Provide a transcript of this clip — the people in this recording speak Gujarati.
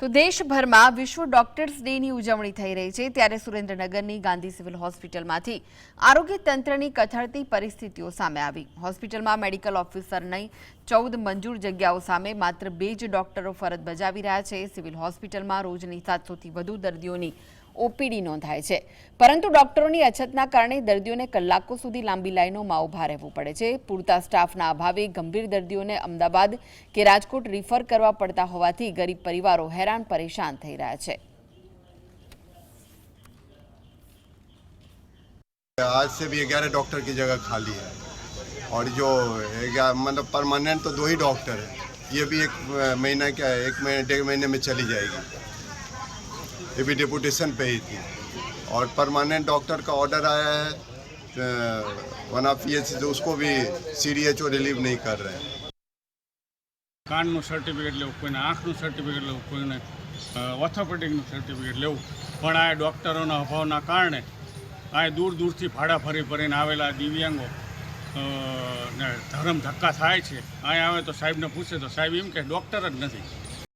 તો દેશભરમાં વિશ્વ ડોક્ટર્સ ડેની ઉજવણી થઈ રહી છે ત્યારે સુરેન્દ્રનગરની ગાંધી સિવિલ હોસ્પિટલમાંથી આરોગ્ય તંત્રની કથળતી પરિસ્થિતિઓ સામે આવી। હોસ્પિટલમાં મેડિકલ ઓફિસરની 14 મંજૂર જગ્યાઓ સામે માત્ર 2 જ ડોક્ટરો ફરજ બજાવી રહ્યા છે। સિવિલ હોસ્પિટલમાં રોજની 700થી વધુ દર્દીઓની ઓપીડી નોંધાય છે, પરંતુ ડોક્ટરોની અછતના કારણે દર્દીઓને કલાકો સુધી લાંબી લાઈનોમાં ઊભા રહેવું પડે છે। પૂરતા સ્ટાફના અભાવે ગંભીર દર્દીઓને અમદાવાદ કે રાજકોટ રિફર કરવા પડતા હોવાથી ગરીબ પરિવારો हैरान परेशान થઈ રહ્યા છે। आज से भी 11 डॉक्टर की जगह खाली है और जो मतलब परमानेंट तो 2 ही डॉक्टर है। ये भी 1 महीना क्या है, 1 महीने 1.5 महीने में चली जाएगी। ये भी डिपुटेशन पे ही थी और परमानेंट डॉक्टर का ऑर्डर आया है, वन ऑफ पीएचसी तो उसको भी सीडीएचओ रिलीव नहीं कर रहे हैं। કાનનું સર્ટિફિકેટ લેવું, કોઈને આંખનું સર્ટિફિકેટ લેવું, કોઈને ઓર્થોપેડિકનું સર્ટિફિકેટ લેવું, પણ આ ડૉક્ટરોના અભાવના કારણે આ દૂર દૂરથી ભાડા ફરીને આવેલા દિવ્યાંગો ને ધરમ ધક્કા થાય છે। અહીં આવે તો સાહેબને પૂછે તો સાહેબ એમ કે ડૉક્ટર જ નથી।